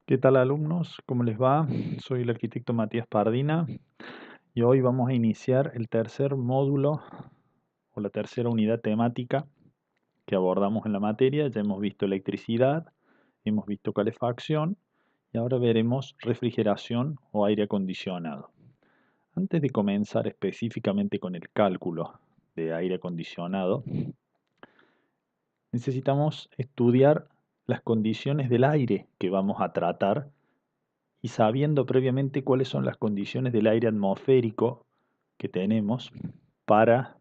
¿Qué tal, alumnos? ¿Cómo les va? Soy el arquitecto Matías Pardina y hoy vamos a iniciar el tercer módulo o la tercera unidad temática que abordamos en la materia. Ya hemos visto electricidad, hemos visto calefacción y ahora veremos refrigeración o aire acondicionado. Antes de comenzar específicamente con el cálculo de aire acondicionado, necesitamos estudiar las condiciones del aire que vamos a tratar y sabiendo previamente cuáles son las condiciones del aire atmosférico que tenemos para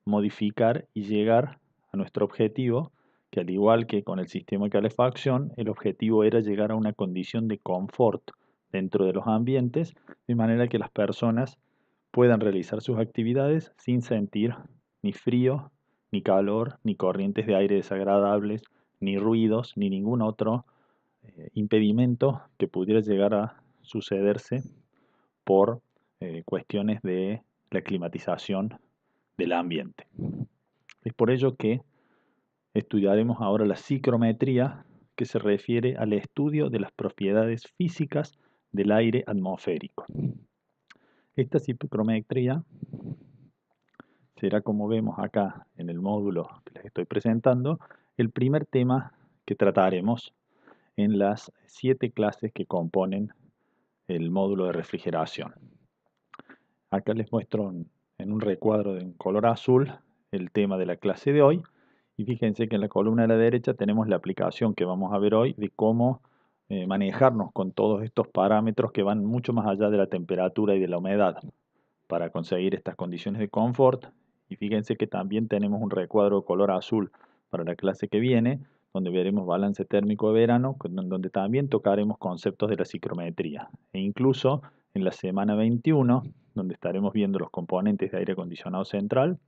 modificar y llegar a nuestro objetivo, que al igual que con el sistema de calefacción, el objetivo era llegar a una condición de confort dentro de los ambientes, de manera que las personas puedan realizar sus actividades sin sentir ni frío, ni calor, ni corrientes de aire desagradables, ni ruidos, ni ningún otro impedimento que pudiera llegar a sucederse por cuestiones de la climatización del ambiente. Es por ello que estudiaremos ahora la psicometría, que se refiere al estudio de las propiedades físicas del aire atmosférico. Esta psicometría será, como vemos acá en el módulo que les estoy presentando, el primer tema que trataremos en las 7 clases que componen el módulo de refrigeración. Acá les muestro en un recuadro de un color azul el tema de la clase de hoy. Y fíjense que en la columna de la derecha tenemos la aplicación que vamos a ver hoy de cómo manejarnos con todos estos parámetros que van mucho más allá de la temperatura y de la humedad para conseguir estas condiciones de confort. Y fíjense que también tenemos un recuadro de color azul para la clase que viene, donde veremos balance térmico de verano, donde también tocaremos conceptos de la psicometría. E incluso en la semana 21, donde estaremos viendo los componentes de aire acondicionado central,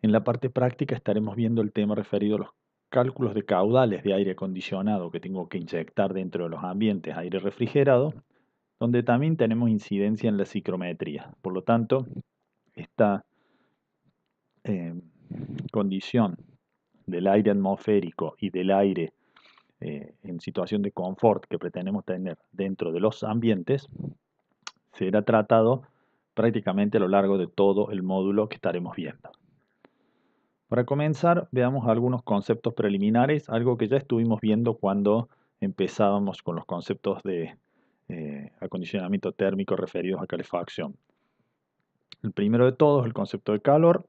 en la parte práctica estaremos viendo el tema referido a los cálculos de caudales de aire acondicionado que tengo que inyectar dentro de los ambientes aire refrigerado, donde también tenemos incidencia en la psicometría. Por lo tanto, esta eh, condición del aire atmosférico y del aire en situación de confort que pretendemos tener dentro de los ambientes será tratado prácticamente a lo largo de todo el módulo que estaremos viendo. Para comenzar, veamos algunos conceptos preliminares, algo que ya estuvimos viendo cuando empezábamos con los conceptos de acondicionamiento térmico referidos a calefacción. El primero de todos es el concepto de calor.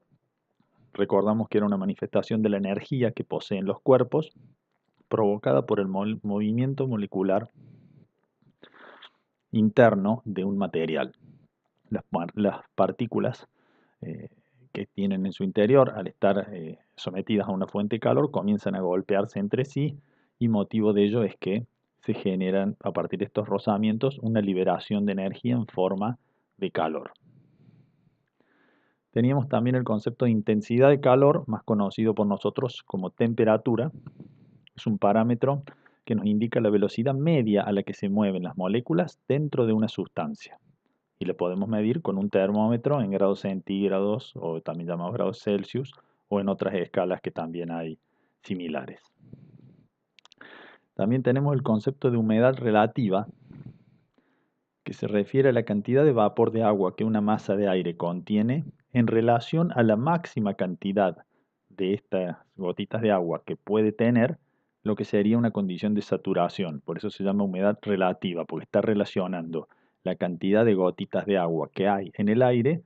Recordamos que era una manifestación de la energía que poseen los cuerpos, provocada por el movimiento molecular interno de un material. Las partículas eh, que tienen en su interior, al estar sometidas a una fuente de calor, comienzan a golpearse entre sí y motivo de ello es que se generan a partir de estos rozamientos una liberación de energía en forma de calor. Teníamos también el concepto de intensidad de calor, más conocido por nosotros como temperatura. Es un parámetro que nos indica la velocidad media a la que se mueven las moléculas dentro de una sustancia. Y la podemos medir con un termómetro en grados centígrados o también llamados grados Celsius o en otras escalas que también hay similares. También tenemos el concepto de humedad relativa, que se refiere a la cantidad de vapor de agua que una masa de aire contiene en relación a la máxima cantidad de estas gotitas de agua que puede tener, lo que sería una condición de saturación. Por eso se llama humedad relativa, porque está relacionando la cantidad de gotitas de agua que hay en el aire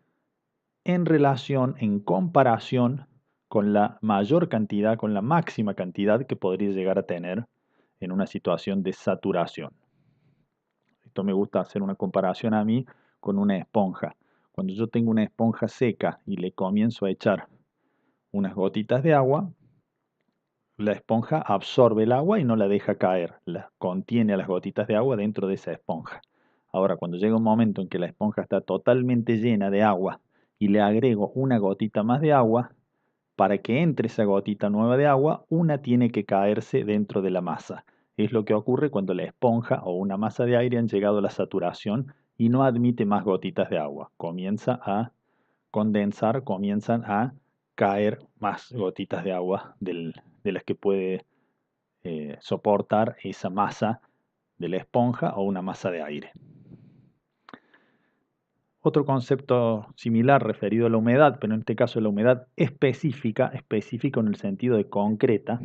en relación, en comparación con la mayor cantidad, con la máxima cantidad que podría llegar a tener en una situación de saturación. Esto me gusta hacer una comparación a mí con una esponja. Cuando yo tengo una esponja seca y le comienzo a echar unas gotitas de agua, la esponja absorbe el agua y no la deja caer, la contiene a las gotitas de agua dentro de esa esponja. Ahora, cuando llega un momento en que la esponja está totalmente llena de agua y le agrego una gotita más de agua, para que entre esa gotita nueva de agua, una tiene que caerse dentro de la masa. Es lo que ocurre cuando la esponja o una masa de aire han llegado a la saturación y no admite más gotitas de agua. Comienza a condensar, comienzan a caer más gotitas de agua de las que puede soportar esa masa de la esponja o una masa de aire. Otro concepto similar referido a la humedad, pero en este caso la humedad específica en el sentido de concreta,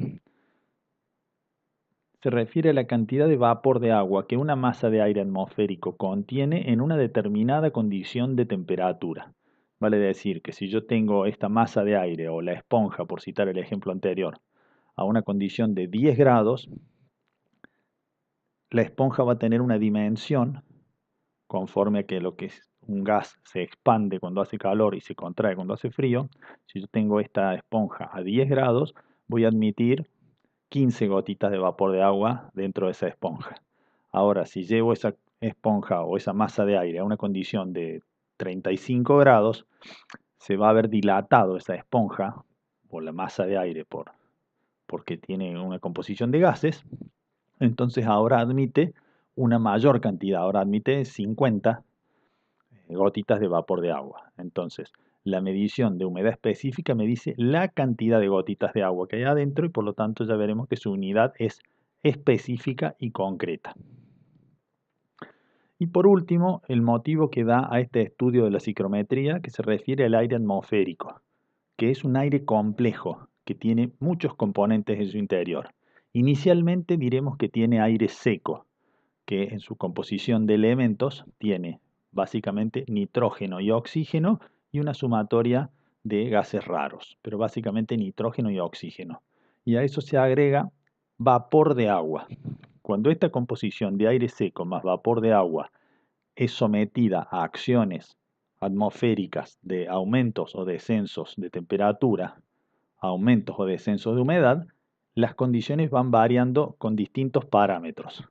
se refiere a la cantidad de vapor de agua que una masa de aire atmosférico contiene en una determinada condición de temperatura. Vale decir que si yo tengo esta masa de aire o la esponja, por citar el ejemplo anterior, a una condición de 10 grados, la esponja va a tener una dimensión conforme a que lo que es un gas se expande cuando hace calor y se contrae cuando hace frío. Si yo tengo esta esponja a 10 grados, voy a admitir 15 gotitas de vapor de agua dentro de esa esponja. Ahora, si llevo esa esponja o esa masa de aire a una condición de 35 grados, se va a ver dilatado esa esponja o la masa de aire porque tiene una composición de gases. Entonces ahora admite una mayor cantidad, ahora admite 50 gotitas de vapor de agua. Entonces, la medición de humedad específica me dice la cantidad de gotitas de agua que hay adentro y por lo tanto ya veremos que su unidad es específica y concreta. Y por último, el motivo que da a este estudio de la psicometría que se refiere al aire atmosférico, que es un aire complejo que tiene muchos componentes en su interior. Inicialmente diremos que tiene aire seco, que en su composición de elementos tiene básicamente nitrógeno y oxígeno y una sumatoria de gases raros, pero básicamente nitrógeno y oxígeno. Y a eso se agrega vapor de agua. Cuando esta composición de aire seco más vapor de agua es sometida a acciones atmosféricas de aumentos o descensos de temperatura, aumentos o descensos de humedad, las condiciones van variando con distintos parámetros.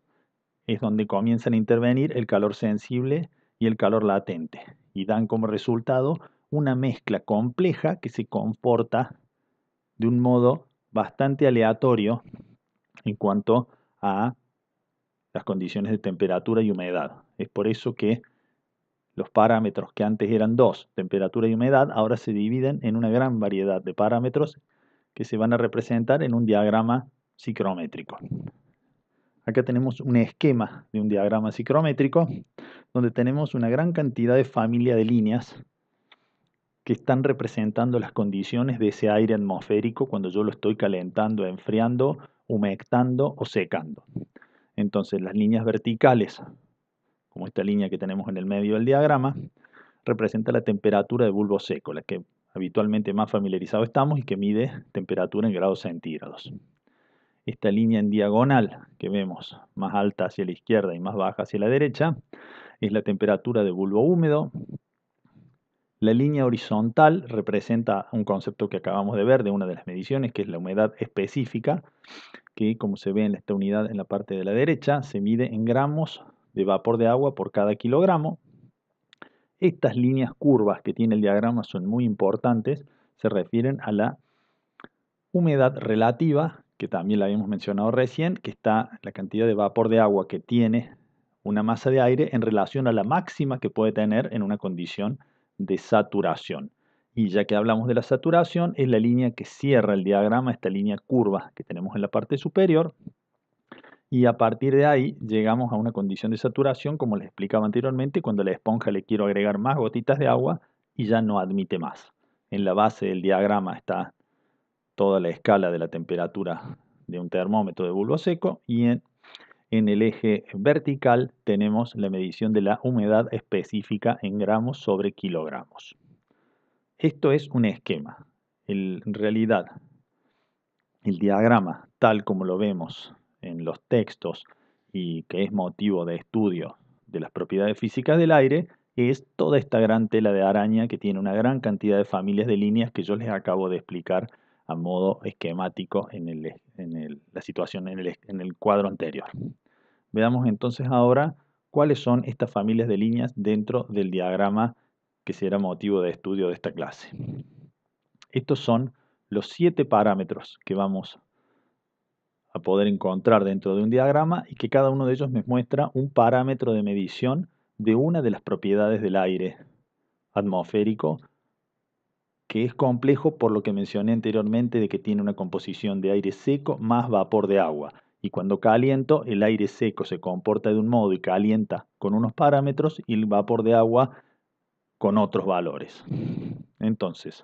Es donde comienzan a intervenir el calor sensible y el calor latente, y dan como resultado una mezcla compleja que se comporta de un modo bastante aleatorio en cuanto a las condiciones de temperatura y humedad. Es por eso que los parámetros que antes eran dos, temperatura y humedad, ahora se dividen en una gran variedad de parámetros que se van a representar en un diagrama psicométrico. Acá tenemos un esquema de un diagrama psicométrico donde tenemos una gran cantidad de familia de líneas que están representando las condiciones de ese aire atmosférico cuando yo lo estoy calentando, enfriando, humectando o secando. Entonces las líneas verticales, como esta línea que tenemos en el medio del diagrama, representa la temperatura de bulbo seco, la que habitualmente más familiarizado estamos y que mide temperatura en grados centígrados. Esta línea en diagonal que vemos más alta hacia la izquierda y más baja hacia la derecha es la temperatura de bulbo húmedo. La línea horizontal representa un concepto que acabamos de ver de una de las mediciones, que es la humedad específica, que como se ve en esta unidad en la parte de la derecha, se mide en gramos de vapor de agua por cada kilogramo. Estas líneas curvas que tiene el diagrama son muy importantes, se refieren a la humedad relativa, que también la habíamos mencionado recién, que está la cantidad de vapor de agua que tiene una masa de aire en relación a la máxima que puede tener en una condición de saturación. Y ya que hablamos de la saturación, es la línea que cierra el diagrama, esta línea curva que tenemos en la parte superior, y a partir de ahí llegamos a una condición de saturación, como les explicaba anteriormente, cuando a la esponja le quiero agregar más gotitas de agua y ya no admite más. En la base del diagrama está toda la escala de la temperatura de un termómetro de bulbo seco y en el eje vertical tenemos la medición de la humedad específica en gramos sobre kilogramos. Esto es un esquema. En realidad, el diagrama, tal como lo vemos en los textos y que es motivo de estudio de las propiedades físicas del aire, es toda esta gran tela de araña que tiene una gran cantidad de familias de líneas que yo les acabo de explicar a modo esquemático en la situación en el cuadro anterior. Veamos entonces ahora cuáles son estas familias de líneas dentro del diagrama que será motivo de estudio de esta clase. Estos son los 7 parámetros que vamos a poder encontrar dentro de un diagrama y que cada uno de ellos me muestra un parámetro de medición de una de las propiedades del aire atmosférico, que es complejo por lo que mencioné anteriormente de que tiene una composición de aire seco más vapor de agua Y cuando caliento, el aire seco se comporta de un modo y calienta con unos parámetros y el vapor de agua con otros valores. Entonces,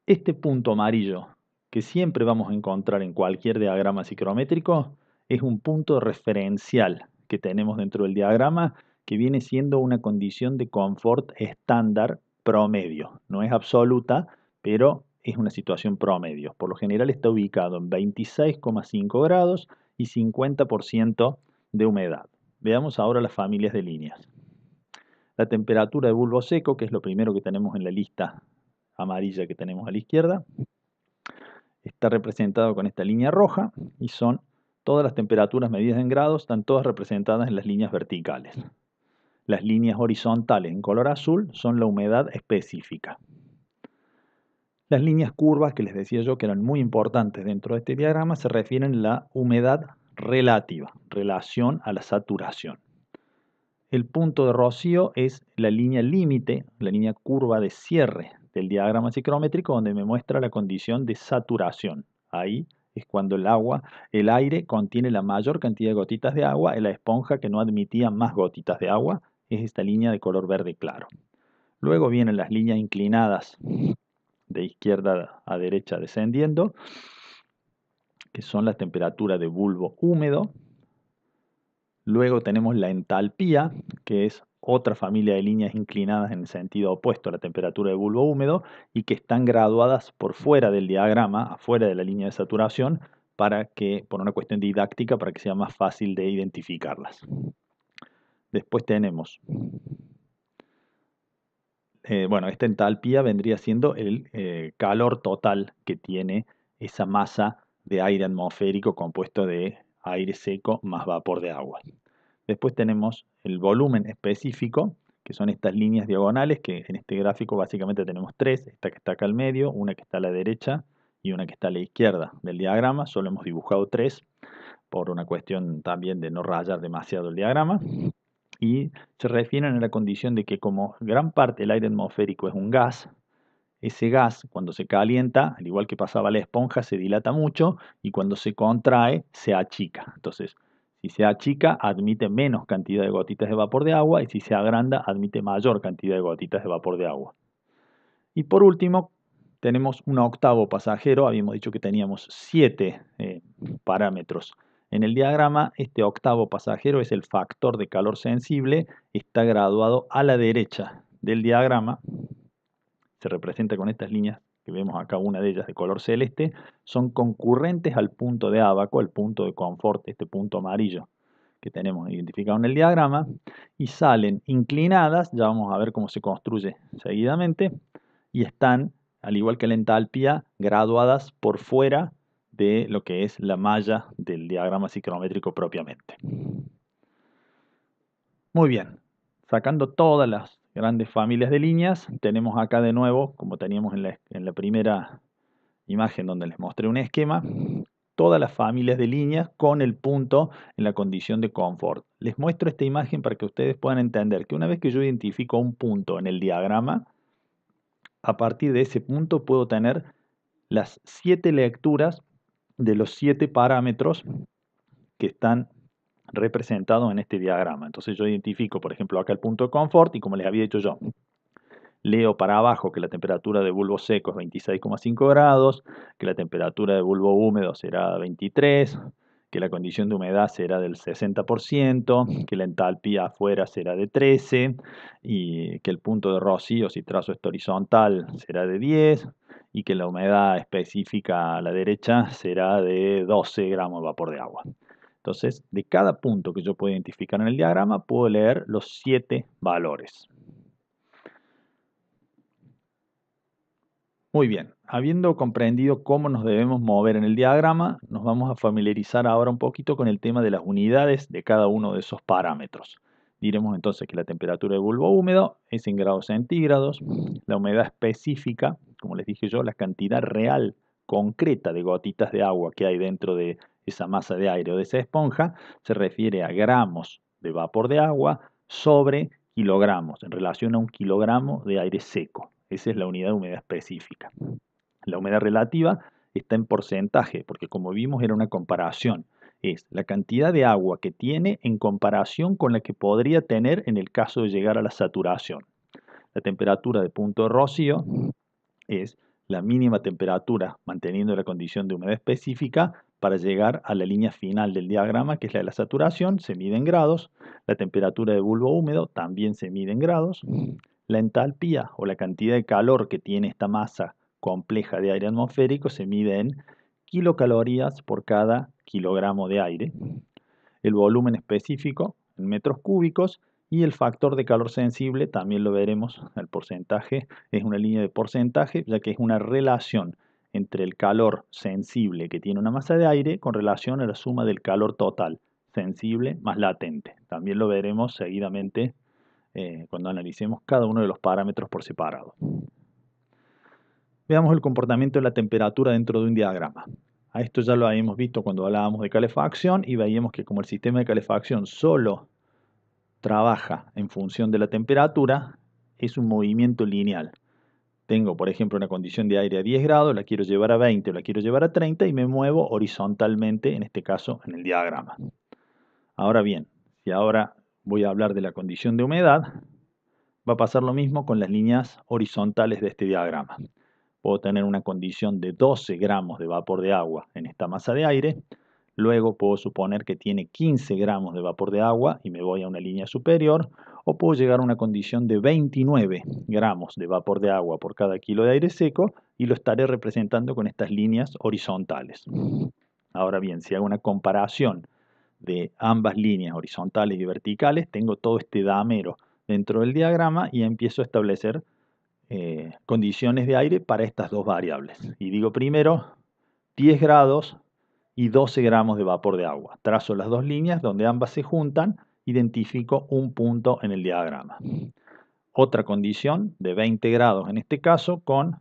este punto amarillo que siempre vamos a encontrar en cualquier diagrama psicométrico es un punto referencial que tenemos dentro del diagrama que viene siendo una condición de confort estándar promedio. No es absoluta, pero es una situación promedio. Por lo general está ubicado en 26,5 grados y 50% de humedad. Veamos ahora las familias de líneas. La temperatura de bulbo seco, que es lo primero que tenemos en la lista amarilla que tenemos a la izquierda, está representado con esta línea roja y son todas las temperaturas medidas en grados, están todas representadas en las líneas verticales. Las líneas horizontales en color azul son la humedad específica. Las líneas curvas que les decía yo que eran muy importantes dentro de este diagrama se refieren a la humedad relativa, relación a la saturación. El punto de rocío es la línea límite, la línea curva de cierre del diagrama psicométrico donde me muestra la condición de saturación. Ahí es cuando el aire contiene la mayor cantidad de gotitas de agua, en la esponja que no admitía más gotitas de agua es esta línea de color verde claro. Luego vienen las líneas inclinadas de izquierda a derecha descendiendo, que son las temperaturas de bulbo húmedo. Luego tenemos la entalpía, que es otra familia de líneas inclinadas en el sentido opuesto a la temperatura de bulbo húmedo y que están graduadas por fuera del diagrama, afuera de la línea de saturación, por una cuestión didáctica, para que sea más fácil de identificarlas. Después tenemos, esta entalpía vendría siendo el calor total que tiene esa masa de aire atmosférico compuesto de aire seco más vapor de agua. Después tenemos el volumen específico, que son estas líneas diagonales, que en este gráfico básicamente tenemos tres, esta que está acá al medio, una que está a la derecha y una que está a la izquierda del diagrama. Solo hemos dibujado tres por una cuestión también de no rayar demasiado el diagrama. Y se refieren a la condición de que como gran parte del aire atmosférico es un gas, ese gas cuando se calienta, al igual que pasaba la esponja, se dilata mucho y cuando se contrae se achica. Entonces, si se achica, admite menos cantidad de gotitas de vapor de agua y si se agranda, admite mayor cantidad de gotitas de vapor de agua. Y por último, tenemos un octavo pasajero. Habíamos dicho que teníamos 7 parámetros. En el diagrama, este octavo pasajero es el factor de calor sensible. Está graduado a la derecha del diagrama. Se representa con estas líneas que vemos acá, una de ellas de color celeste, son concurrentes al punto de abaco, al punto de confort, este punto amarillo que tenemos identificado en el diagrama, y salen inclinadas, ya vamos a ver cómo se construye seguidamente, y están, al igual que la entalpía, graduadas por fuera de lo que es la malla del diagrama psicométrico propiamente. Muy bien, sacando todas las grandes familias de líneas, tenemos acá de nuevo, como teníamos en la primera imagen donde les mostré un esquema, todas las familias de líneas con el punto en la condición de confort. Les muestro esta imagen para que ustedes puedan entender que una vez que yo identifico un punto en el diagrama, a partir de ese punto puedo tener las 7 lecturas de los 7 parámetros que están representados en este diagrama. Entonces yo identifico, por ejemplo, acá el punto de confort y como les había dicho yo, leo para abajo que la temperatura de bulbo seco es 26,5 grados, que la temperatura de bulbo húmedo será 23, que la condición de humedad será del 60%, que la entalpía afuera será de 13 y que el punto de rocío, si trazo esto horizontal, será de 10 y que la humedad específica a la derecha será de 12 gramos de vapor de agua. Entonces, de cada punto que yo puedo identificar en el diagrama, puedo leer los 7 valores. Muy bien, habiendo comprendido cómo nos debemos mover en el diagrama, nos vamos a familiarizar ahora un poquito con el tema de las unidades de cada uno de esos parámetros. Diremos entonces que la temperatura de bulbo húmedo es en grados centígrados, la humedad específica, como les dije yo, la cantidad real, concreta de gotitas de agua que hay dentro de esa masa de aire o de esa esponja, se refiere a gramos de vapor de agua sobre kilogramos, en relación a un kilogramo de aire seco. Esa es la unidad de humedad específica. La humedad relativa está en porcentaje, porque como vimos era una comparación. es la cantidad de agua que tiene en comparación con la que podría tener en el caso de llegar a la saturación. La temperatura de punto de rocío es la mínima temperatura manteniendo la condición de humedad específica para llegar a la línea final del diagrama, que es la de la saturación, se mide en grados. La temperatura de bulbo húmedo también se mide en grados. La entalpía o la cantidad de calor que tiene esta masa compleja de aire atmosférico se mide en kilocalorías por cada kilogramo de aire. El volumen específico en metros cúbicos y el factor de calor sensible, también lo veremos, el porcentaje es una línea de porcentaje, ya que es una relación entre el calor sensible que tiene una masa de aire con relación a la suma del calor total, sensible más latente. También lo veremos seguidamente cuando analicemos cada uno de los parámetros por separado. Veamos el comportamiento de la temperatura dentro de un diagrama. A esto ya lo habíamos visto cuando hablábamos de calefacción y veíamos que como el sistema de calefacción solo trabaja en función de la temperatura, es un movimiento lineal. Tengo, por ejemplo, una condición de aire a 10 grados, la quiero llevar a 20 o la quiero llevar a 30 y me muevo horizontalmente, en este caso, en el diagrama. Ahora bien, si ahora voy a hablar de la condición de humedad, va a pasar lo mismo con las líneas horizontales de este diagrama. Puedo tener una condición de 12 gramos de vapor de agua en esta masa de aire. Luego puedo suponer que tiene 15 gramos de vapor de agua y me voy a una línea superior. O puedo llegar a una condición de 29 gramos de vapor de agua por cada kilo de aire seco y lo estaré representando con estas líneas horizontales. Ahora bien, si hago una comparación de ambas líneas horizontales y verticales, tengo todo este damero dentro del diagrama y empiezo a establecer condiciones de aire para estas dos variables. Y digo primero 10 grados y 12 gramos de vapor de agua. Trazo las dos líneas donde ambas se juntan, identifico un punto en el diagrama. Otra condición de 20 grados en este caso con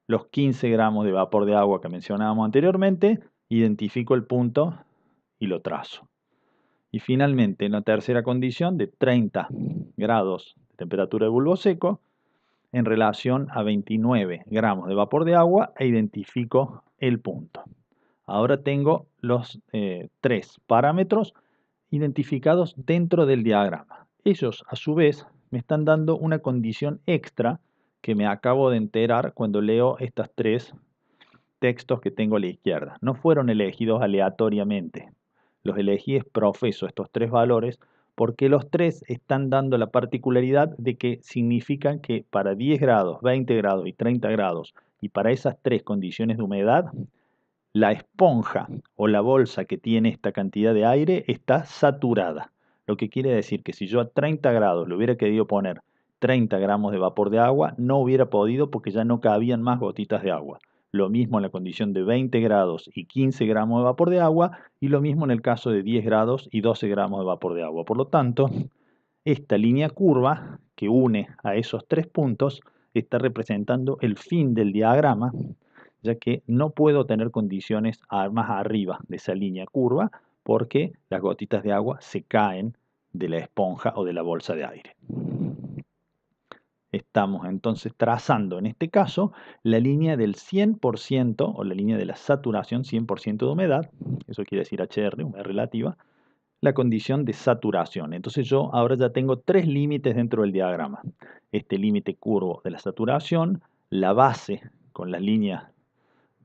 los 15 gramos de vapor de agua que mencionábamos anteriormente, identifico el punto y lo trazo. Y finalmente en la tercera condición de 30 grados de temperatura de bulbo seco, en relación a 29 gramos de vapor de agua e identifico el punto. Ahora tengo los tres parámetros identificados dentro del diagrama. Ellos, a su vez, me están dando una condición extra que me acabo de enterar cuando leo estos tres textos que tengo a la izquierda. No fueron elegidos aleatoriamente. Los elegí es profeso estos tres valores porque los tres están dando la particularidad de que significan que para 10 grados, 20 grados y 30 grados y para esas tres condiciones de humedad, la esponja o la bolsa que tiene esta cantidad de aire está saturada. Lo que quiere decir que si yo a 30 grados le hubiera querido poner 30 gramos de vapor de agua, no hubiera podido porque ya no cabían más gotitas de agua. Lo mismo en la condición de 20 grados y 15 gramos de vapor de agua, y lo mismo en el caso de 10 grados y 12 gramos de vapor de agua. Por lo tanto, esta línea curva que une a esos tres puntos está representando el fin del diagrama, ya que no puedo tener condiciones más arriba de esa línea curva porque las gotitas de agua se caen de la esponja o de la bolsa de aire. Estamos entonces trazando en este caso la línea del 100% o la línea de la saturación 100% de humedad, eso quiere decir HR, humedad relativa, la condición de saturación. Entonces yo ahora ya tengo tres límites dentro del diagrama. Este límite curvo de la saturación, la base con las líneas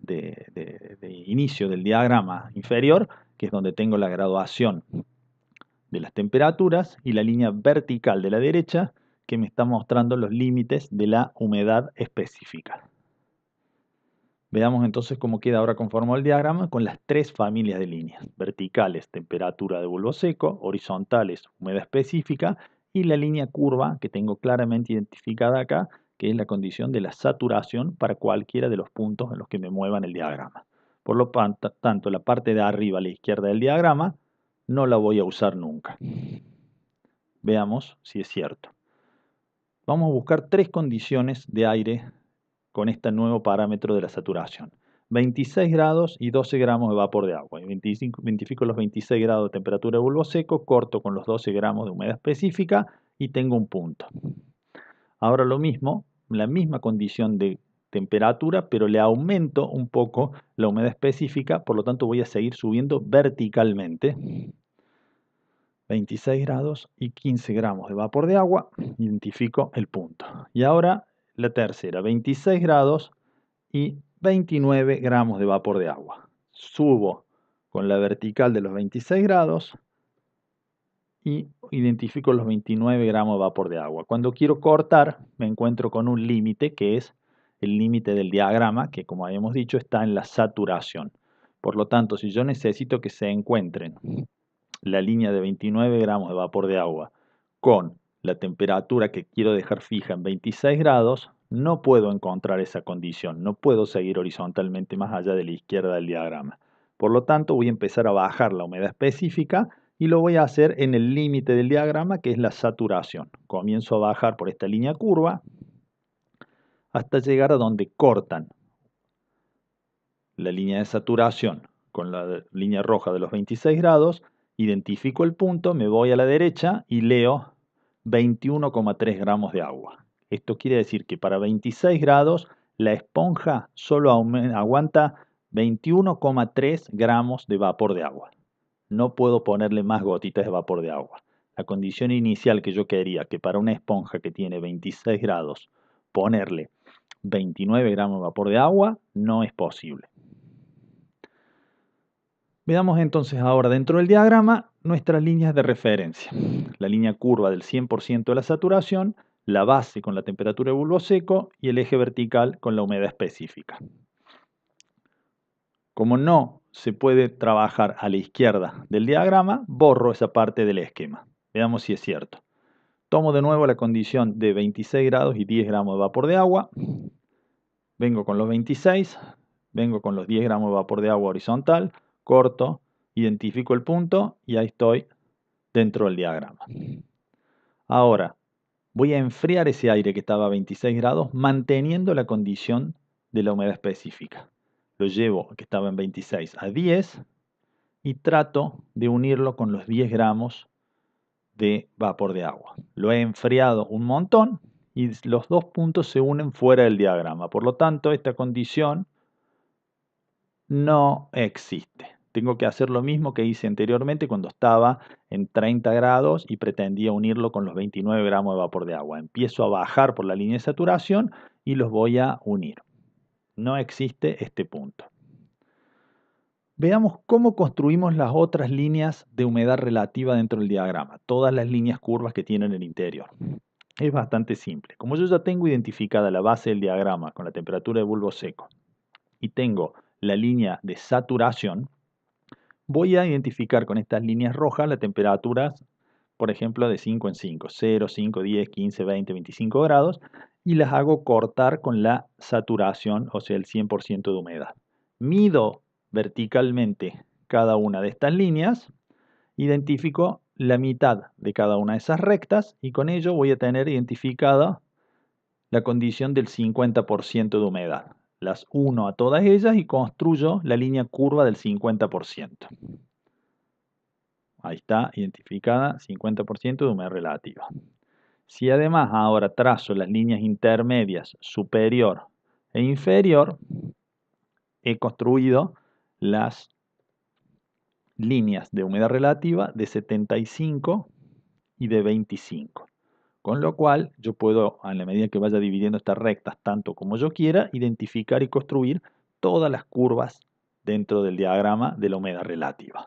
de inicio del diagrama inferior, que es donde tengo la graduación de las temperaturas, y la línea vertical de la derecha, que me está mostrando los límites de la humedad específica. Veamos entonces cómo queda ahora conformado el diagrama con las tres familias de líneas. Verticales, temperatura de bulbo seco; horizontales, humedad específica; y la línea curva que tengo claramente identificada acá, que es la condición de la saturación para cualquiera de los puntos en los que me muevan el diagrama. Por lo tanto, la parte de arriba a la izquierda del diagrama no la voy a usar nunca. Veamos si es cierto. Vamos a buscar tres condiciones de aire con este nuevo parámetro de la saturación. 26 grados y 12 gramos de vapor de agua. Identifico los 26 grados de temperatura de bulbo seco, corto con los 12 gramos de humedad específica y tengo un punto. Ahora lo mismo, la misma condición de temperatura, pero le aumento un poco la humedad específica, por lo tanto voy a seguir subiendo verticalmente. 26 grados y 15 gramos de vapor de agua, identifico el punto. Y ahora la tercera, 26 grados y 29 gramos de vapor de agua. Subo con la vertical de los 26 grados y identifico los 29 gramos de vapor de agua. Cuando quiero cortar, me encuentro con un límite que es el límite del diagrama, que como habíamos dicho está en la saturación. Por lo tanto, si yo necesito que se encuentren la línea de 29 gramos de vapor de agua con la temperatura que quiero dejar fija en 26 grados, no puedo encontrar esa condición, no puedo seguir horizontalmente más allá de la izquierda del diagrama. Por lo tanto, voy a empezar a bajar la humedad específica y lo voy a hacer en el límite del diagrama, que es la saturación. Comienzo a bajar por esta línea curva hasta llegar a donde cortan la línea de saturación con la línea roja de los 26 grados, identifico el punto, me voy a la derecha y leo 21,3 gramos de agua. Esto quiere decir que para 26 grados la esponja solo aguanta 21,3 gramos de vapor de agua. No puedo ponerle más gotitas de vapor de agua. La condición inicial que yo quería, que para una esponja que tiene 26 grados ponerle 29 gramos de vapor de agua, no es posible. Veamos entonces ahora dentro del diagrama nuestras líneas de referencia. La línea curva del 100% de la saturación, la base con la temperatura de bulbo seco y el eje vertical con la humedad específica. Como no se puede trabajar a la izquierda del diagrama, borro esa parte del esquema. Veamos si es cierto. Tomo de nuevo la condición de 26 grados y 10 gramos de vapor de agua. Vengo con los 26, vengo con los 10 gramos de vapor de agua horizontal, corto, identifico el punto y ahí estoy dentro del diagrama. Ahora, voy a enfriar ese aire que estaba a 26 grados manteniendo la condición de la humedad específica. Lo llevo, que estaba en 26, a 10 y trato de unirlo con los 10 gramos de vapor de agua. Lo he enfriado un montón y los dos puntos se unen fuera del diagrama. Por lo tanto, esta condición no existe. Tengo que hacer lo mismo que hice anteriormente cuando estaba en 30 grados y pretendía unirlo con los 29 gramos de vapor de agua. Empiezo a bajar por la línea de saturación y los voy a unir. No existe este punto. Veamos cómo construimos las otras líneas de humedad relativa dentro del diagrama, todas las líneas curvas que tienen el interior. Es bastante simple. Como yo ya tengo identificada la base del diagrama con la temperatura de bulbo seco y tengo la línea de saturación, voy a identificar con estas líneas rojas las temperaturas, por ejemplo, de 5 en 5, 0, 5, 10, 15, 20, 25 grados, y las hago cortar con la saturación, o sea, el 100% de humedad. Mido verticalmente cada una de estas líneas, identifico la mitad de cada una de esas rectas y con ello voy a tener identificada la condición del 50% de humedad. Las uno a todas ellas y construyo la línea curva del 50%. Ahí está identificada 50% de humedad relativa. Si además ahora trazo las líneas intermedias superior e inferior, he construido las líneas de humedad relativa de 75 y de 25. Con lo cual yo puedo, a la medida que vaya dividiendo estas rectas tanto como yo quiera, identificar y construir todas las curvas dentro del diagrama de la humedad relativa.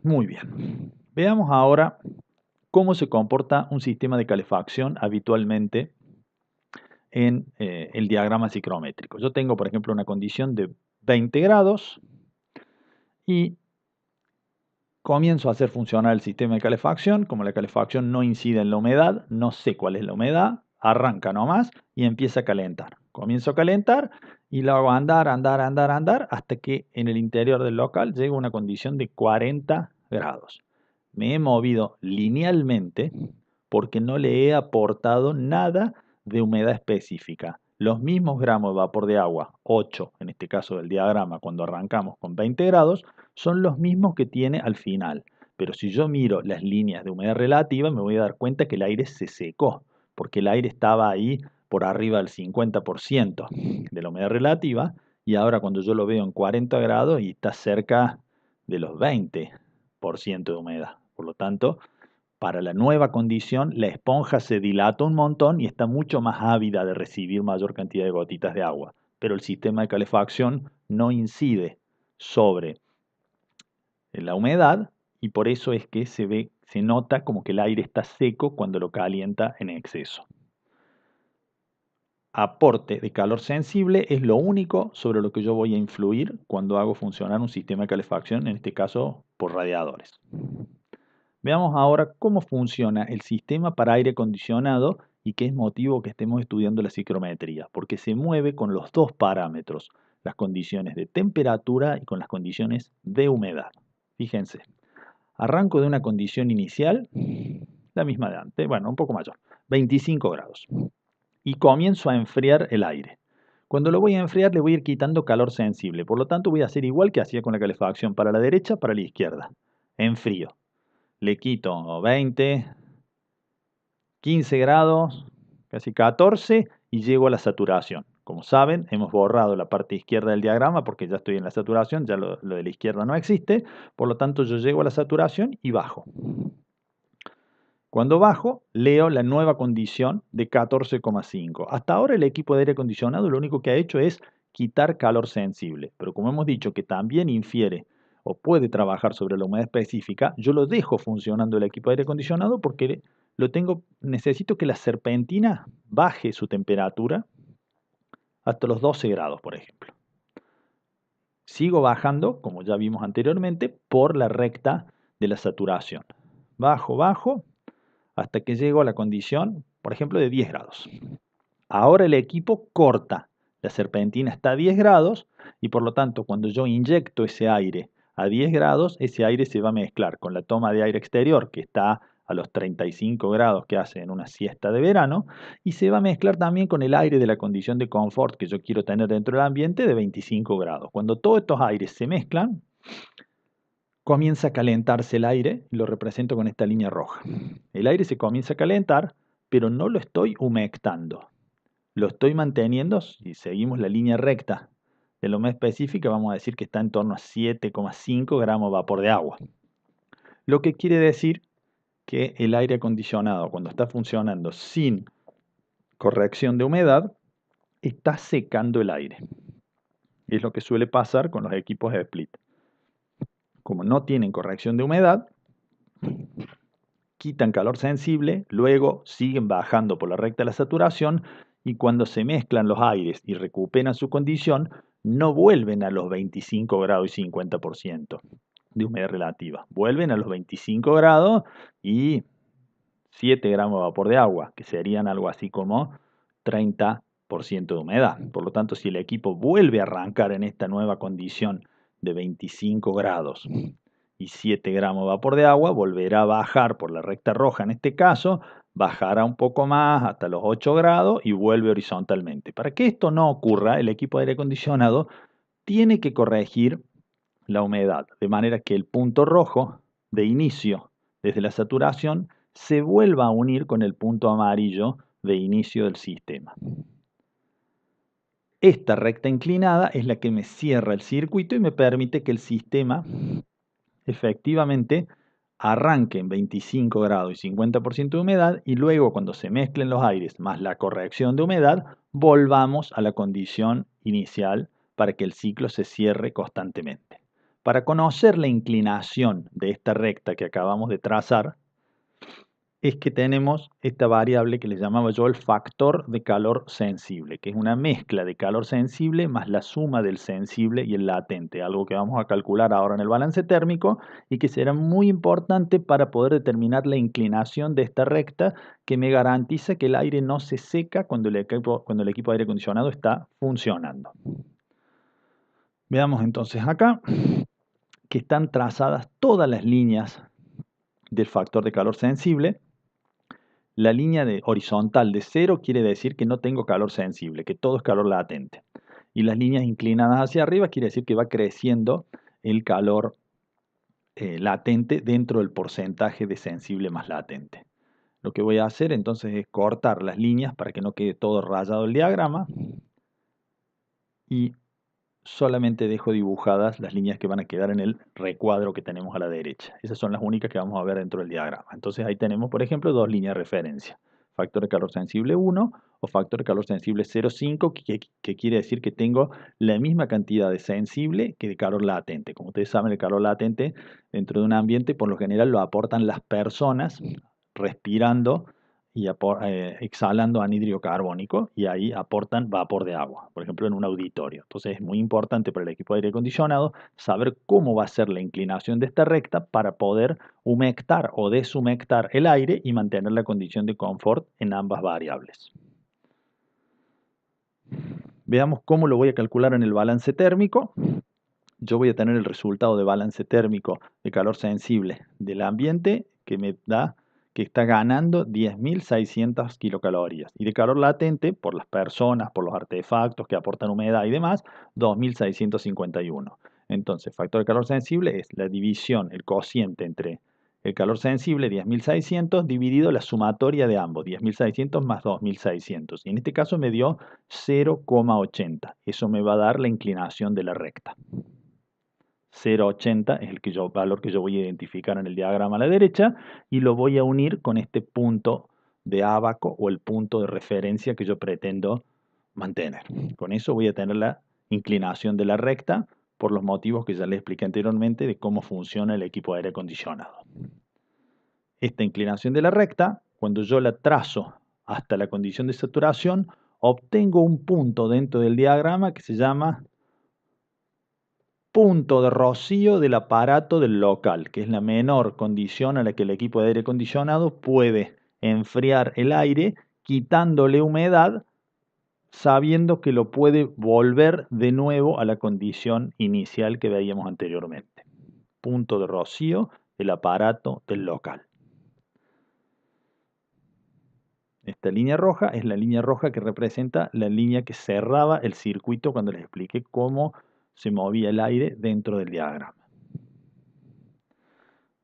Muy bien. Veamos ahora cómo se comporta un sistema de calefacción habitualmente en el diagrama ciclométrico. Yo tengo, por ejemplo, una condición de 20 grados y comienzo a hacer funcionar el sistema de calefacción. Como la calefacción no incide en la humedad, no sé cuál es la humedad, arranca nomás y empieza a calentar. Comienzo a calentar y lo hago andar, andar, andar, andar, hasta que en el interior del local llego a una condición de 40 grados. Me he movido linealmente porque no le he aportado nada de humedad específica. Los mismos gramos de vapor de agua, 8 en este caso del diagrama, cuando arrancamos con 20 grados, son los mismos que tiene al final. Pero si yo miro las líneas de humedad relativa, me voy a dar cuenta que el aire se secó, porque el aire estaba ahí por arriba del 50% de la humedad relativa, y ahora cuando yo lo veo en 40 grados y está cerca de los 20% de humedad. Por lo tanto, para la nueva condición, la esponja se dilata un montón y está mucho más ávida de recibir mayor cantidad de gotitas de agua. Pero el sistema de calefacción no incide sobre la humedad y por eso es que se nota como que el aire está seco cuando lo calienta en exceso. Aporte de calor sensible es lo único sobre lo que yo voy a influir cuando hago funcionar un sistema de calefacción, en este caso por radiadores. Veamos ahora cómo funciona el sistema para aire acondicionado y qué es motivo que estemos estudiando la ciclometría, porque se mueve con los dos parámetros, las condiciones de temperatura y con las condiciones de humedad. Fíjense, arranco de una condición inicial, la misma de antes, bueno, un poco mayor, 25 grados, y comienzo a enfriar el aire. Cuando lo voy a enfriar le voy a ir quitando calor sensible, por lo tanto voy a hacer igual que hacía con la calefacción, para la derecha, para la izquierda. Enfrío. Le quito 20, 15 grados, casi 14 y llego a la saturación. Como saben, hemos borrado la parte izquierda del diagrama porque ya estoy en la saturación, ya lo de la izquierda no existe, por lo tanto yo llego a la saturación y bajo. Cuando bajo, leo la nueva condición de 14,5. Hasta ahora el equipo de aire acondicionado lo único que ha hecho es quitar calor sensible, pero como hemos dicho que también infiere o puede trabajar sobre la humedad específica, yo lo dejo funcionando el equipo de aire acondicionado porque necesito que la serpentina baje su temperatura hasta los 12 grados, por ejemplo. Sigo bajando, como ya vimos anteriormente, por la recta de la saturación. Bajo, bajo, hasta que llego a la condición, por ejemplo, de 10 grados. Ahora el equipo corta. La serpentina está a 10 grados y por lo tanto cuando yo inyecto ese aire a 10 grados, ese aire se va a mezclar con la toma de aire exterior que está a los 35 grados que hace en una siesta de verano y se va a mezclar también con el aire de la condición de confort que yo quiero tener dentro del ambiente de 25 grados. Cuando todos estos aires se mezclan, comienza a calentarse el aire, lo represento con esta línea roja. El aire se comienza a calentar, pero no lo estoy humectando. Lo estoy manteniendo, si seguimos la línea recta de la humedad específica, vamos a decir que está en torno a 7,5 gramos de vapor de agua. Lo que quiere decir que el aire acondicionado, cuando está funcionando sin corrección de humedad, está secando el aire. Es lo que suele pasar con los equipos de split. Como no tienen corrección de humedad, quitan calor sensible, luego siguen bajando por la recta de la saturación y cuando se mezclan los aires y recuperan su condición, no vuelven a los 25 grados y 50% de humedad relativa. Vuelven a los 25 grados y 7 gramos de vapor de agua, que serían algo así como 30% de humedad. Por lo tanto, si el equipo vuelve a arrancar en esta nueva condición de 25 grados y 7 gramos de vapor de agua, volverá a bajar por la recta roja en este caso, bajará un poco más hasta los 8 grados y vuelve horizontalmente. Para que esto no ocurra, el equipo de aire acondicionado tiene que corregir la humedad, de manera que el punto rojo de inicio desde la saturación se vuelva a unir con el punto amarillo de inicio del sistema. Esta recta inclinada es la que me cierra el circuito y me permite que el sistema efectivamente arranque en 25 grados y 50% de humedad y luego cuando se mezclen los aires más la corrección de humedad, volvamos a la condición inicial para que el ciclo se cierre constantemente. Para conocer la inclinación de esta recta que acabamos de trazar, es que tenemos esta variable que le llamaba yo el factor de calor sensible, que es una mezcla de calor sensible más la suma del sensible y el latente, algo que vamos a calcular ahora en el balance térmico y que será muy importante para poder determinar la inclinación de esta recta que me garantiza que el aire no se seca cuando el equipo de aire acondicionado está funcionando. Veamos entonces acá que están trazadas todas las líneas del factor de calor sensible. La línea horizontal de 0 quiere decir que no tengo calor sensible, que todo es calor latente. Y las líneas inclinadas hacia arriba quiere decir que va creciendo el calor latente dentro del porcentaje de sensible más latente. Lo que voy a hacer entonces es cortar las líneas para que no quede todo rayado el diagrama y solamente dejo dibujadas las líneas que van a quedar en el recuadro que tenemos a la derecha. Esas son las únicas que vamos a ver dentro del diagrama. Entonces ahí tenemos, por ejemplo, dos líneas de referencia. Factor de calor sensible 1 o factor de calor sensible 0,5, que quiere decir que tengo la misma cantidad de sensible que de calor latente. Como ustedes saben, el calor latente dentro de un ambiente por lo general lo aportan las personas respirando y exhalando anhídrido carbónico y ahí aportan vapor de agua, por ejemplo en un auditorio. Entonces es muy importante para el equipo de aire acondicionado saber cómo va a ser la inclinación de esta recta para poder humectar o deshumectar el aire y mantener la condición de confort en ambas variables. Veamos cómo lo voy a calcular en el balance térmico. Yo voy a tener el resultado de balance térmico de calor sensible del ambiente que me da que está ganando 10.600 kilocalorías y de calor latente por las personas, por los artefactos que aportan humedad y demás, 2.651. Entonces, factor de calor sensible es la división, el cociente entre el calor sensible, 10.600, dividido la sumatoria de ambos, 10.600 más 2.600. Y en este caso me dio 0,80. Eso me va a dar la inclinación de la recta. 0,80 es el valor que yo voy a identificar en el diagrama a la derecha y lo voy a unir con este punto de ábaco o el punto de referencia que yo pretendo mantener. Con eso voy a tener la inclinación de la recta por los motivos que ya les expliqué anteriormente de cómo funciona el equipo de aire acondicionado. Esta inclinación de la recta, cuando yo la trazo hasta la condición de saturación, obtengo un punto dentro del diagrama que se llama punto de rocío del aparato del local, que es la menor condición a la que el equipo de aire acondicionado puede enfriar el aire, quitándole humedad, sabiendo que lo puede volver de nuevo a la condición inicial que veíamos anteriormente. Punto de rocío del aparato del local. Esta línea roja es la línea roja que representa la línea que cerraba el circuito cuando les expliqué cómo se movía el aire dentro del diagrama.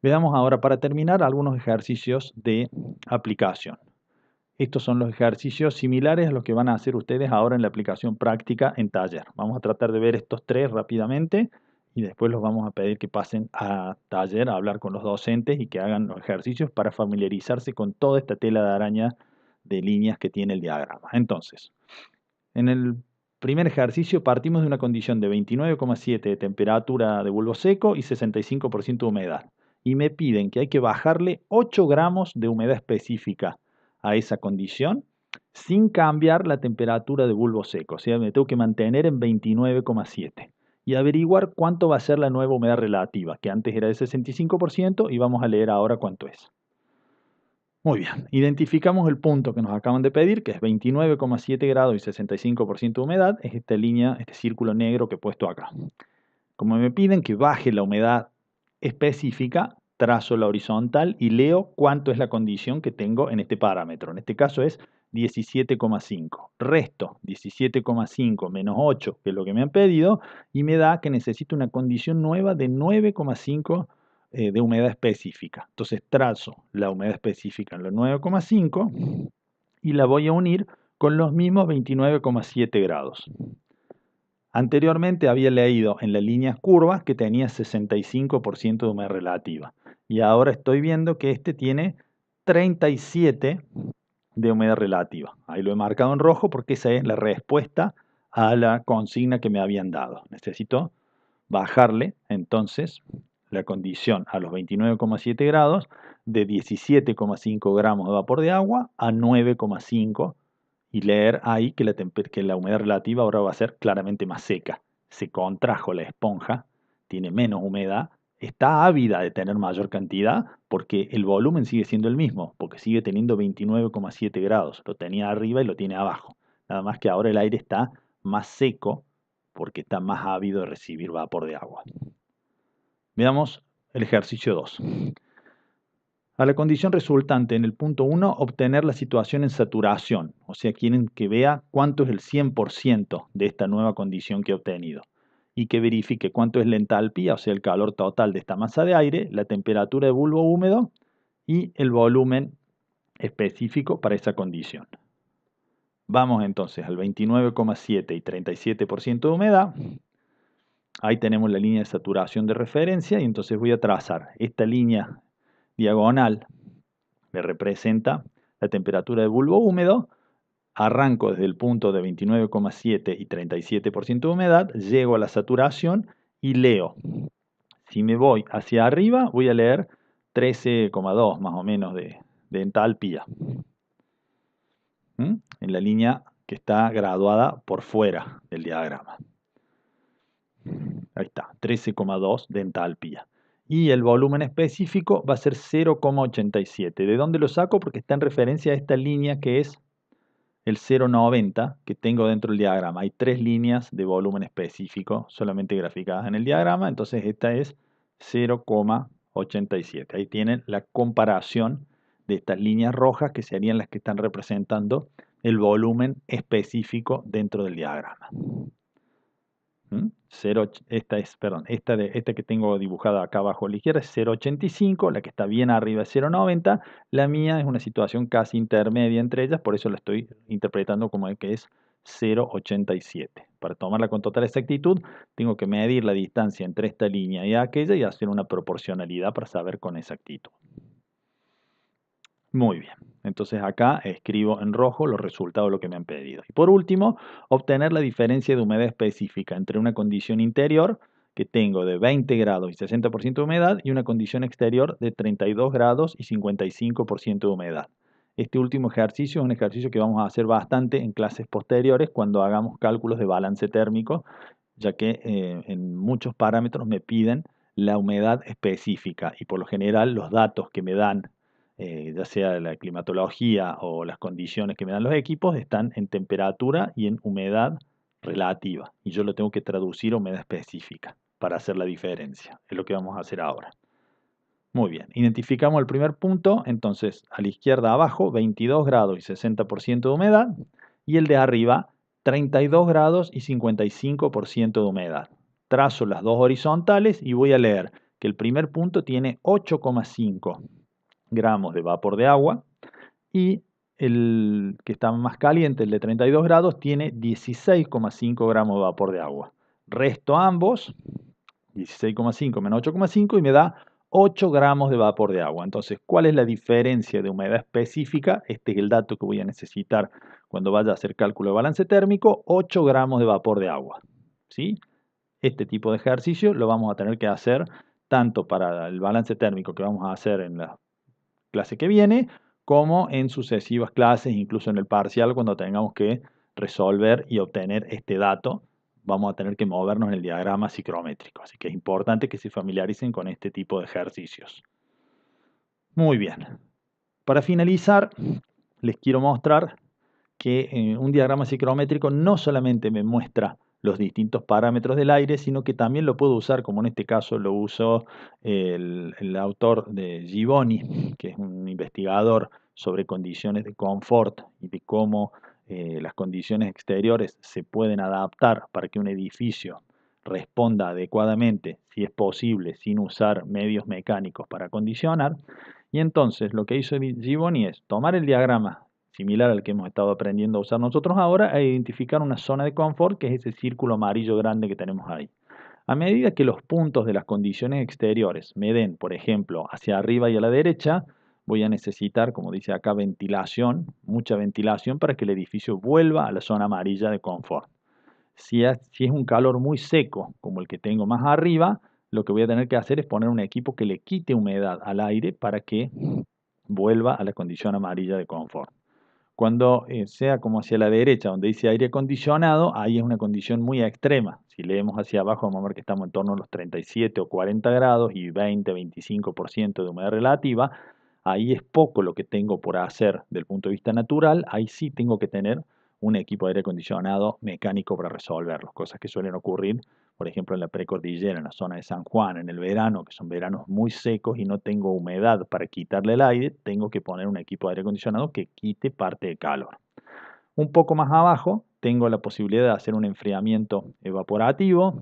Veamos ahora para terminar algunos ejercicios de aplicación. Estos son los ejercicios similares a los que van a hacer ustedes ahora en la aplicación práctica en taller. Vamos a tratar de ver estos tres rápidamente y después los vamos a pedir que pasen a taller a hablar con los docentes y que hagan los ejercicios para familiarizarse con toda esta tela de araña de líneas que tiene el diagrama. Entonces, en el primer ejercicio partimos de una condición de 29,7 de temperatura de bulbo seco y 65% de humedad. Y me piden que hay que bajarle 8 gramos de humedad específica a esa condición sin cambiar la temperatura de bulbo seco. O sea, me tengo que mantener en 29,7 y averiguar cuánto va a ser la nueva humedad relativa, que antes era de 65% y vamos a leer ahora cuánto es. Muy bien, identificamos el punto que nos acaban de pedir, que es 29,7 grados y 65% de humedad, es esta línea, este círculo negro que he puesto acá. Como me piden que baje la humedad específica, trazo la horizontal y leo cuánto es la condición que tengo en este parámetro. En este caso es 17,5. Resto 17,5 menos 8, que es lo que me han pedido, y me da que necesito una condición nueva de 9,5 de humedad específica. Entonces trazo la humedad específica en los 9,5 y la voy a unir con los mismos 29,7 grados. Anteriormente había leído en la línea curva que tenía 65% de humedad relativa y ahora estoy viendo que este tiene 37 de humedad relativa. Ahí lo he marcado en rojo porque esa es la respuesta a la consigna que me habían dado. Necesito bajarle entonces la condición a los 29,7 grados de 17,5 gramos de vapor de agua a 9,5 y leer ahí que la humedad relativa ahora va a ser claramente más seca. Se contrajo la esponja, tiene menos humedad, está ávida de tener mayor cantidad porque el volumen sigue siendo el mismo, porque sigue teniendo 29,7 grados. Lo tenía arriba y lo tiene abajo. Nada más que ahora el aire está más seco porque está más ávido de recibir vapor de agua. Veamos el ejercicio 2. A la condición resultante en el punto 1, obtener la situación en saturación. O sea, quieren que vea cuánto es el 100% de esta nueva condición que he obtenido. Y que verifique cuánto es la entalpía, o sea, el calor total de esta masa de aire, la temperatura de bulbo húmedo y el volumen específico para esa condición. Vamos entonces al 29,7 y 37% de humedad. Ahí tenemos la línea de saturación de referencia y entonces voy a trazar esta línea diagonal que representa la temperatura de bulbo húmedo. Arranco desde el punto de 29,7 y 37% de humedad, llego a la saturación y leo. Si me voy hacia arriba, voy a leer 13,2 más o menos de entalpía. En la línea que está graduada por fuera del diagrama. Ahí está, 13,2 de entalpía. Y el volumen específico va a ser 0,87. ¿De dónde lo saco? Porque está en referencia a esta línea que es el 0,90 que tengo dentro del diagrama. Hay tres líneas de volumen específico solamente graficadas en el diagrama, entonces esta es 0,87. Ahí tienen la comparación de estas líneas rojas que serían las que están representando el volumen específico dentro del diagrama. Esta que tengo dibujada acá abajo a la izquierda es 0,85, la que está bien arriba es 0,90, la mía es una situación casi intermedia entre ellas, por eso la estoy interpretando como que es 0,87. Para tomarla con total exactitud, tengo que medir la distancia entre esta línea y aquella y hacer una proporcionalidad para saber con exactitud. Muy bien, entonces acá escribo en rojo los resultados de lo que me han pedido. Y por último, obtener la diferencia de humedad específica entre una condición interior que tengo de 20 grados y 60% de humedad y una condición exterior de 32 grados y 55% de humedad. Este último ejercicio es un ejercicio que vamos a hacer bastante en clases posteriores cuando hagamos cálculos de balance térmico, ya que en muchos parámetros me piden la humedad específica y por lo general los datos que me dan ya sea la climatología o las condiciones que me dan los equipos, están en temperatura y en humedad relativa. Y yo lo tengo que traducir a humedad específica para hacer la diferencia. Es lo que vamos a hacer ahora. Muy bien, identificamos el primer punto, entonces a la izquierda abajo 22 grados y 60% de humedad y el de arriba 32 grados y 55% de humedad. Trazo las dos horizontales y voy a leer que el primer punto tiene 8,5 gramos de vapor de agua y el que está más caliente, el de 32 grados, tiene 16,5 gramos de vapor de agua. Resto ambos, 16,5 menos 8,5 y me da 8 gramos de vapor de agua. Entonces, ¿cuál es la diferencia de humedad específica? Este es el dato que voy a necesitar cuando vaya a hacer cálculo de balance térmico, 8 gramos de vapor de agua. ¿Sí? Este tipo de ejercicio lo vamos a tener que hacer tanto para el balance térmico que vamos a hacer en la clase que viene, como en sucesivas clases, incluso en el parcial, cuando tengamos que resolver y obtener este dato, vamos a tener que movernos en el diagrama psicométrico. Así que es importante que se familiaricen con este tipo de ejercicios. Muy bien. Para finalizar, les quiero mostrar que un diagrama psicométrico no solamente me muestra los distintos parámetros del aire, sino que también lo puedo usar, como en este caso lo usó el autor de Givoni, que es un investigador sobre condiciones de confort y de cómo las condiciones exteriores se pueden adaptar para que un edificio responda adecuadamente, si es posible, sin usar medios mecánicos para acondicionar. Y entonces lo que hizo Givoni es tomar el diagrama similar al que hemos estado aprendiendo a usar nosotros ahora, e identificar una zona de confort, que es ese círculo amarillo grande que tenemos ahí. A medida que los puntos de las condiciones exteriores me den, por ejemplo, hacia arriba y a la derecha, voy a necesitar, como dice acá, ventilación, mucha ventilación para que el edificio vuelva a la zona amarilla de confort. Si es un calor muy seco, como el que tengo más arriba, lo que voy a tener que hacer es poner un equipo que le quite humedad al aire para que vuelva a la condición amarilla de confort. Cuando sea como hacia la derecha, donde dice aire acondicionado, ahí es una condición muy extrema. Si leemos hacia abajo, vamos a ver que estamos en torno a los 37 o 40 grados y 20-25% de humedad relativa. Ahí es poco lo que tengo por hacer del punto de vista natural. Ahí sí tengo que tener un equipo de aire acondicionado mecánico para resolverlo. Cosas que suelen ocurrir, por ejemplo, en la precordillera, en la zona de San Juan, en el verano, que son veranos muy secos y no tengo humedad para quitarle el aire, tengo que poner un equipo de aire acondicionado que quite parte de calor. Un poco más abajo tengo la posibilidad de hacer un enfriamiento evaporativo.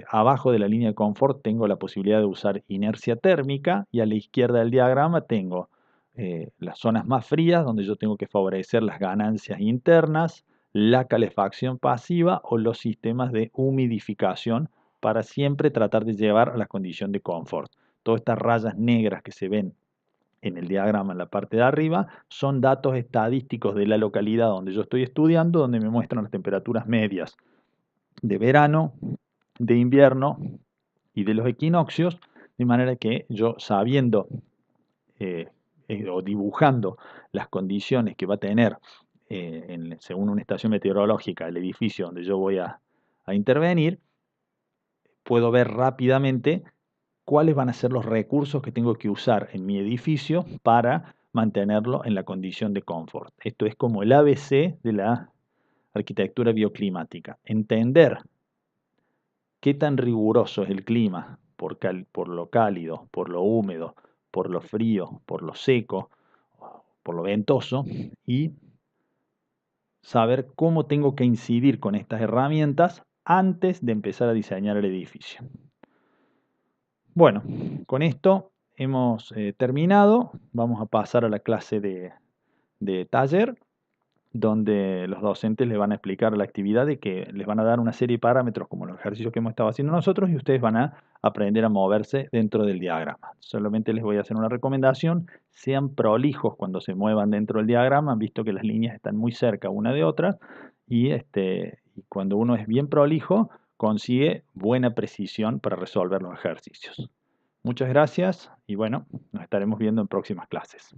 Abajo de la línea de confort tengo la posibilidad de usar inercia térmica y a la izquierda del diagrama tengo las zonas más frías, donde yo tengo que favorecer las ganancias internas, la calefacción pasiva o los sistemas de humidificación para siempre tratar de llevar a la condición de confort. Todas estas rayas negras que se ven en el diagrama en la parte de arriba son datos estadísticos de la localidad donde yo estoy estudiando, donde me muestran las temperaturas medias de verano, de invierno y de los equinoccios, de manera que yo sabiendo eh, o dibujando las condiciones que va a tener según una estación meteorológica el edificio donde yo voy a intervenir, puedo ver rápidamente cuáles van a ser los recursos que tengo que usar en mi edificio para mantenerlo en la condición de confort. Esto es como el ABC de la arquitectura bioclimática. Entender qué tan riguroso es el clima por lo cálido, por lo húmedo, por lo frío, por lo seco, por lo ventoso y saber cómo tengo que incidir con estas herramientas antes de empezar a diseñar el edificio. Bueno, con esto hemos terminado. Vamos a pasar a la clase de taller, donde los docentes les van a explicar la actividad de que les van a dar una serie de parámetros como los ejercicios que hemos estado haciendo nosotros y ustedes van a aprender a moverse dentro del diagrama. Solamente les voy a hacer una recomendación, sean prolijos cuando se muevan dentro del diagrama, han visto que las líneas están muy cerca una de otra y cuando uno es bien prolijo consigue buena precisión para resolver los ejercicios. Muchas gracias y bueno, nos estaremos viendo en próximas clases.